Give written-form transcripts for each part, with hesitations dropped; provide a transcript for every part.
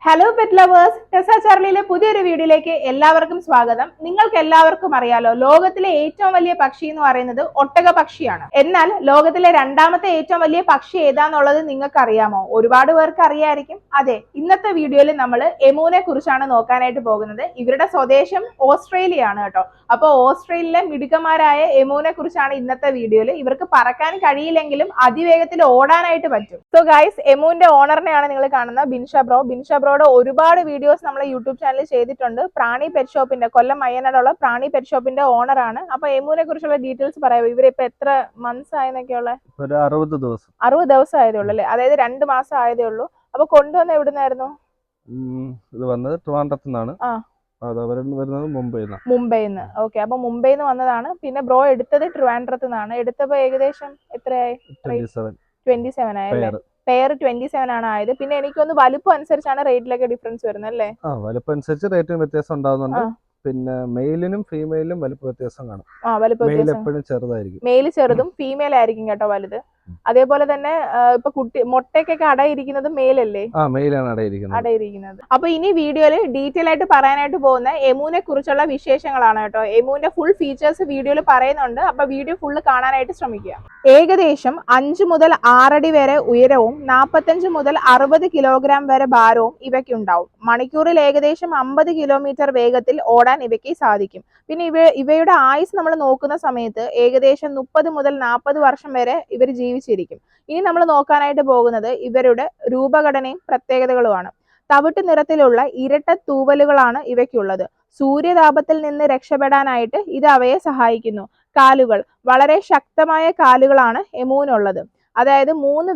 Hello pet lovers, ടെസ ചാർലിയിലെ പുതിയൊരു വീഡിയോയിലേക്ക് എല്ലാവർക്കും സ്വാഗതം. നിങ്ങൾക്ക് എല്ലാവർക്കും അറിയാലോ, ലോകത്തിലെ ഏറ്റവും വലിയ പക്ഷി എന്ന് പറയുന്നത് ഒട്ടക പക്ഷിയാണ്. എന്നാൽ ലോകത്തിലെ രണ്ടാമത്തെ ഏറ്റവും വലിയ പക്ഷി ഏതാന്നുള്ളത് നിങ്ങൾക്ക് അറിയാമോ? ഒരുപാട് പേർക്ക് അറിയായിരിക്കും. അതെ, ഇന്നത്തെ വീഡിയോയിൽ നമ്മൾ എമുവിനെ കുറിച്ചാണ് നോക്കാനായിട്ട് പോകുന്നത്. ഇവരുടെ സ്വദേശം ഓസ്ട്രേലിയ ആണ് കേട്ടോ. അപ്പൊ ഓസ്ട്രേലിയയിലെ മിടുക്കന്മാരായ എമുവിനെ കുറിച്ചാണ് ഇന്നത്തെ വീഡിയോയിൽ. ഇവർക്ക് പറക്കാൻ കഴിയില്ലെങ്കിലും അതിവേഗത്തിൽ ഓടാനായിട്ട് പറ്റും. സോ ഗൈസ്, എമുവിന്റെ ഓണറിനെയാണ് നിങ്ങൾ കാണുന്നത്, ബിൻഷ ബ്രോ ഒരുപാട് വീഡിയോസ് നമ്മൾ യൂട്യൂബ് ചാനലിൽ ചെയ്തിട്ടുണ്ട്. പ്രാണി പെറ്റ് ഷോപ്പിന്റെ കൊല്ലം മയ്യനാടുള്ള പ്രാണി പെറ്റ് ഷോപ്പിന്റെ ഓണർ ആണ്. അപ്പൊ എമുവിനെ കുറിച്ചുള്ള ഡീറ്റെയിൽസ് പറയാമോ? ഇവരിപ്പോ എത്ര മന്ത്സ് ആയെന്നൊക്കെയുള്ള? 60 ദിവസം ആയതേ ഉള്ളൂ അല്ലേ? അതായത് 2 മാസം ആയതേ ഉള്ളൂ. അപ്പൊ കൊണ്ടുവന്ന എവിടുന്നായിരുന്നു? ഇത് വന്നത് ട്രിവാൻഡ്രത്തുനിന്നാണ്. മുംബൈന്ന്. ഓക്കെ, അപ്പൊ മുംബൈന്ന് വന്നതാണ്. പിന്നെ ബ്രോ എടുത്തത് ട്രിവാൻഡ്രത്തുനിന്നാണ്. എടുത്തപ്പോ ഏകദേശം എത്രയായി? 27 ആയല്ലേ? പെയർ 27 ആണ് ആയത്. പിന്നെ എനിക്കൊന്ന് വലുപ്പം അനുസരിച്ചാണ് റേറ്റിലൊക്കെ ഡിഫറൻസ് വരുന്നത് അല്ലേ? വലുപ്പം അനുസരിച്ച് റേറ്റിന് വ്യത്യാസം ഉണ്ടാവുന്നുണ്ട്. പിന്നെ മെയിലിനും ഫീമെയിലും വലുപ്പ വ്യത്യാസം കാണും. എപ്പോഴും ചെറുതായിരിക്കും. മെയിൽ ചെറുതും ഫീമെയിൽ ആയിരിക്കും കേട്ടോ വലുത്. അതേപോലെ തന്നെ ഇപ്പൊ കുട്ടി മുട്ടയ്ക്കൊക്കെ അടയിരിക്കുന്നത് മെയിലല്ലേ? മെയിലാണ് അടയിരിക്കുന്നത്. അപ്പൊ ഇനി വീഡിയോയിൽ ഡീറ്റെയിൽ ആയിട്ട് പറയാനായിട്ട് പോകുന്ന എമുവിനെ കുറിച്ചുള്ള വിശേഷങ്ങളാണ് കേട്ടോ. എമുവിന്റെ ഫുൾ ഫീച്ചേഴ്സ് വീഡിയോയിൽ പറയുന്നുണ്ട്. അപ്പൊ വീഡിയോ ഫുള്ള് കാണാനായിട്ട് ശ്രമിക്കുക. ഏകദേശം 5 മുതൽ 6 അടി വരെ ഉയരവും 45 മുതൽ 60 കിലോഗ്രാം വരെ ഭാരവും ഇവയ്ക്കുണ്ടാവും. മണിക്കൂറിൽ ഏകദേശം 50 കിലോമീറ്റർ വേഗത്തിൽ ഓടാൻ ഇവയ്ക്ക് സാധിക്കും. പിന്നെ ഇവയുടെ ആയുസ് നമ്മൾ നോക്കുന്ന സമയത്ത് ഏകദേശം 30 മുതൽ 40 വർഷം വരെ ഇവർ ജീവിച്ചിരിക്കും. ഇനി നമ്മൾ നോക്കാനായിട്ട് പോകുന്നത് ഇവരുടെ രൂപഘടനയും പ്രത്യേകതകളുമാണ്. തവിട്ട് നിറത്തിലുള്ള ഇരട്ട തൂവലുകളാണ് ഇവയ്ക്കുള്ളത്. സൂര്യതാപത്തിൽ നിന്ന് രക്ഷപ്പെടാനായിട്ട് ഇത് അവയെ സഹായിക്കുന്നു. കാലുകൾ വളരെ ശക്തമായ കാലുകളാണ് എമുവിനുള്ളത്. അതായത് 3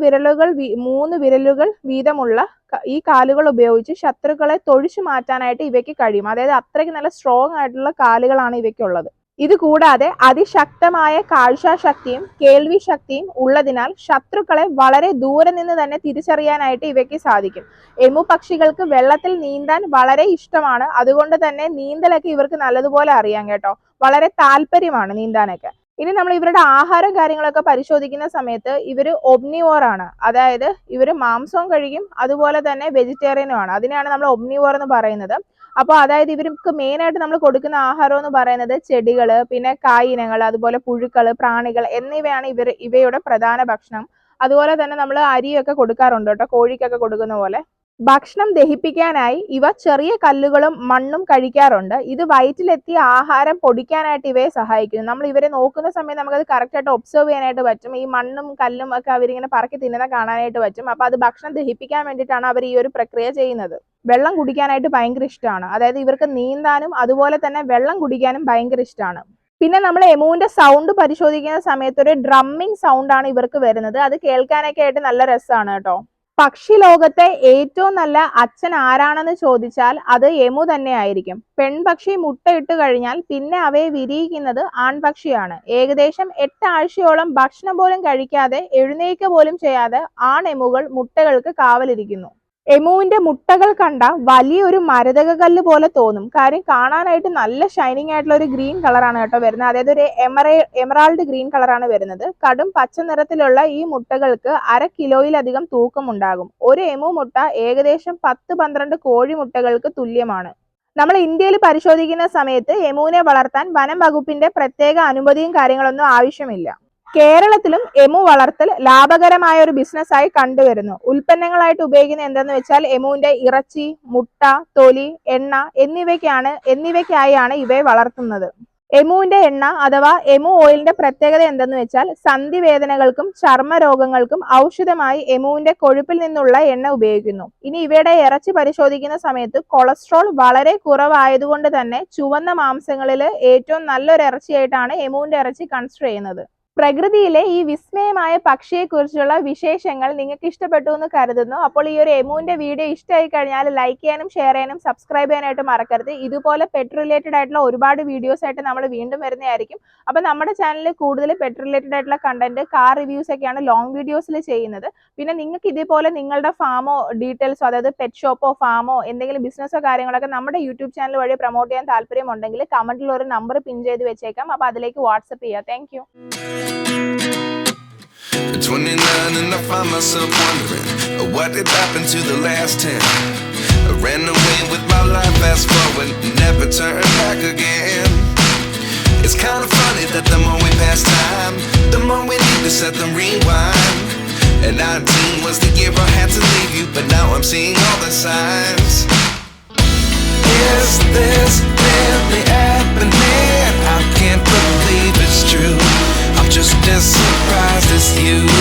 വിരലുകൾ വീതമുള്ള ഈ കാലുകൾ ഉപയോഗിച്ച് ശത്രുക്കളെ തൊഴിച്ചു മാറ്റാനായിട്ട് ഇവയ്ക്ക് കഴിയും. അതായത് അത്രയ്ക്ക് നല്ല സ്ട്രോങ് ആയിട്ടുള്ള കാലുകളാണ് ഇവയ്ക്കുള്ളത്. ഇത് കൂടാതെ അതിശക്തമായ കാഴ്ചാശക്തിയും കേൾവി ശക്തിയും ഉള്ളതിനാൽ ശത്രുക്കളെ വളരെ ദൂരെ നിന്ന് തന്നെ തിരിച്ചറിയാനായിട്ട് ഇവയ്ക്ക് സാധിക്കും. എമു പക്ഷികൾക്ക് വെള്ളത്തിൽ നീന്താൻ വളരെ ഇഷ്ടമാണ്. അതുകൊണ്ട് തന്നെ നീന്തലൊക്കെ ഇവർക്ക് നല്ലതുപോലെ അറിയാം കേട്ടോ. വളരെ താല്പര്യമാണ് നീന്താനൊക്കെ. ഇനി നമ്മൾ ഇവരുടെ ആഹാരം കാര്യങ്ങളൊക്കെ പരിശോധിക്കുന്ന സമയത്ത് ഇവര് ഒമ്നിവോർ ആണ്. അതായത് ഇവര് മാംസവും കഴിക്കും, അതുപോലെ തന്നെ വെജിറ്റേറിയനും ആണ്. അതിനെയാണ് നമ്മൾ ഒമ്നിവോർ എന്ന് പറയുന്നത്. അപ്പോൾ അതായത് ഇവർക്ക് മെയിൻ ആയിട്ട് നമ്മൾ കൊടുക്കുന്ന ആഹാരം എന്ന് പറയുന്നത് ചെടികള്, പിന്നെ കായിനങ്ങൾ, അതുപോലെ പുഴുക്കള്, പ്രാണികൾ എന്നിവയാണ് ഇവയുടെ പ്രധാന ഭക്ഷണം. അതുപോലെ തന്നെ നമ്മൾ അരിയൊക്കെ കൊടുക്കാറുണ്ട് കേട്ടോ, കോഴിക്കൊക്കെ കൊടുക്കുന്ന പോലെ. ഭക്ഷണം ദഹിപ്പിക്കാനായി ഇവ ചെറിയ കല്ലുകളും മണ്ണും കഴിക്കാറുണ്ട്. ഇത് വയറ്റിലെത്തിയ ആഹാരം പൊടിക്കാനായിട്ട് ഇവയെ സഹായിക്കുന്നു. നമ്മൾ ഇവരെ നോക്കുന്ന സമയത്ത് നമുക്കത് കറക്റ്റ് ആയിട്ട് ഒബ്സർവ് ചെയ്യാനായിട്ട് പറ്റും. ഈ മണ്ണും കല്ലും ഒക്കെ അവരിങ്ങനെ പറക്കി തിന്നുന്ന കാണാനായിട്ട് പറ്റും. അപ്പൊ അത് ഭക്ഷണം ദഹിപ്പിക്കാൻ വേണ്ടിയിട്ടാണ് അവർ ഈ ഒരു പ്രക്രിയ ചെയ്യുന്നത്. വെള്ളം കുടിക്കാനായിട്ട് ഭയങ്കര ഇഷ്ടമാണ്. അതായത് ഇവർക്ക് നീന്താനും അതുപോലെ തന്നെ വെള്ളം കുടിക്കാനും ഭയങ്കര ഇഷ്ടമാണ്. പിന്നെ നമ്മൾ എമുവിന്റെ സൗണ്ട് പരിശോധിക്കുന്ന സമയത്ത് ഒരു ഡ്രമ്മിങ് സൗണ്ട് ആണ് ഇവർക്ക് വരുന്നത്. അത് കേൾക്കാനൊക്കെ ആയിട്ട് നല്ല രസമാണ് കേട്ടോ. പക്ഷി ലോകത്തെ ഏറ്റവും നല്ല അച്ഛൻ ആരാണെന്ന് ചോദിച്ചാൽ അത് എമു തന്നെ ആയിരിക്കും. പെൺപക്ഷി മുട്ടയിട്ട് കഴിഞ്ഞാൽ പിന്നെ അവയെ വിരിയിക്കുന്നത് ആൺപക്ഷിയാണ്. ഏകദേശം 8 ആഴ്ചയോളം ഭക്ഷണം പോലും കഴിക്കാതെ എഴുന്നേൽക്കുക പോലും ചെയ്യാതെ ആൺ എമുകൾ മുട്ടകൾക്ക് കാവലിരിക്കുന്നു. എമുവിന്റെ മുട്ടകൾ കണ്ട വലിയൊരു മരതക കല്ല് പോലെ തോന്നും. കാര്യം കാണാനായിട്ട് നല്ല ഷൈനിങ് ആയിട്ടുള്ള ഒരു ഗ്രീൻ കളറാണ് കേട്ടോ വരുന്നത്. അതായത് ഒരു എമറാൾഡ് ഗ്രീൻ കളറാണ് വരുന്നത്. കടും പച്ച നിറത്തിലുള്ള ഈ മുട്ടകൾക്ക് 1/2 കിലോയിലധികം തൂക്കം ഉണ്ടാകും. ഒരു എമു മുട്ട ഏകദേശം 10-12 കോഴി മുട്ടകൾക്ക് തുല്യമാണ്. നമ്മൾ ഇന്ത്യയിൽ പരിശോധിക്കുന്ന സമയത്ത് എമുവിനെ വളർത്താൻ വനം വകുപ്പിന്റെ പ്രത്യേക അനുമതിയും കാര്യങ്ങളൊന്നും ആവശ്യമില്ല. കേരളത്തിലും എമു വളർത്തൽ ലാഭകരമായ ഒരു ബിസിനസ്സായി കണ്ടുവരുന്നു. ഉൽപ്പന്നങ്ങളായിട്ട് ഉപയോഗിക്കുന്ന എന്തെന്ന് വെച്ചാൽ എമുവിന്റെ ഇറച്ചി, മുട്ട, തൊലി, എണ്ണ എന്നിവയ്ക്കായാണ് ഇവയെ വളർത്തുന്നത്. എമുവിന്റെ എണ്ണ അഥവാ എമു ഓയിലിന്റെ പ്രത്യേകത എന്തെന്ന് വെച്ചാൽ സന്ധിവേദനകൾക്കും ചർമ്മ രോഗങ്ങൾക്കും ഔഷധമായി എമുവിന്റെ കൊഴുപ്പിൽ നിന്നുള്ള എണ്ണ ഉപയോഗിക്കുന്നു. ഇനി ഇവയുടെ ഇറച്ചി പരിശോധിക്കുന്ന സമയത്ത് കൊളസ്ട്രോൾ വളരെ കുറവായതുകൊണ്ട് തന്നെ ചുവന്ന മാംസങ്ങളിൽ ഏറ്റവും നല്ലൊരു ഇറച്ചിയായിട്ടാണ് എമുവിന്റെ ഇറച്ചി കൺസിഡർ ചെയ്യുന്നത്. പ്രകൃതിയിലെ ഈ വിസ്മയമായ പക്ഷിയെ കുറിച്ചുള്ള വിശേഷങ്ങൾ നിങ്ങൾക്ക് ഇഷ്ടപ്പെട്ടു എന്ന് കരുതുന്നു. അപ്പോൾ ഈ ഒരു എമുവിന്റെ വീഡിയോ ഇഷ്ടമായി കഴിഞ്ഞാൽ ലൈക്ക് ചെയ്യാനും ഷെയർ ചെയ്യാനും സബ്സ്ക്രൈബ് ചെയ്യാനായിട്ട് മറക്കരുത്. ഇതുപോലെ പെറ്റ് റിലേറ്റഡ് ആയിട്ടുള്ള ഒരുപാട് വീഡിയോസ് ആയിട്ട് നമ്മൾ വീണ്ടും വരുന്നതായിരിക്കും. അപ്പൊ നമ്മുടെ ചാനലിൽ കൂടുതൽ പെറ്റ് റിലേറ്റഡ് ആയിട്ടുള്ള കണ്ടന്റ്, കാർ റിവ്യൂസ് ഒക്കെയാണ് ലോങ് വീഡിയോസിൽ ചെയ്യുന്നത്. പിന്നെ നിങ്ങൾക്ക് ഇതേപോലെ നിങ്ങളുടെ ഫാമോ ഡീറ്റെയിൽസോ, അതായത് പെറ്റ് ഷോപ്പോ ഫാമോ എന്തെങ്കിലും ബിസിനസ്സോ കാര്യങ്ങളൊക്കെ നമ്മുടെ യൂട്യൂബ് ചാനൽ വഴി പ്രൊമോട്ട് ചെയ്യാൻ താല്പര്യമുണ്ടെങ്കിൽ കമന്റിൽ ഒരു നമ്പർ പിൻ ചെയ്ത് വെച്ചേക്കാം. അപ്പൊ അതിലേക്ക് വാട്സപ്പ് ചെയ്യാം. Thank you. 29 and I find myself wondering what did happen to the last 10. I ran away with my life, fast forward, never turn back again. It's kinda funny that the more we pass time, the more we need to set them rewind. And 19 was the year I had to leave you, but now I'm seeing all the signs. Is this really happening? I can't believe it's true. I'm just as surprised as you.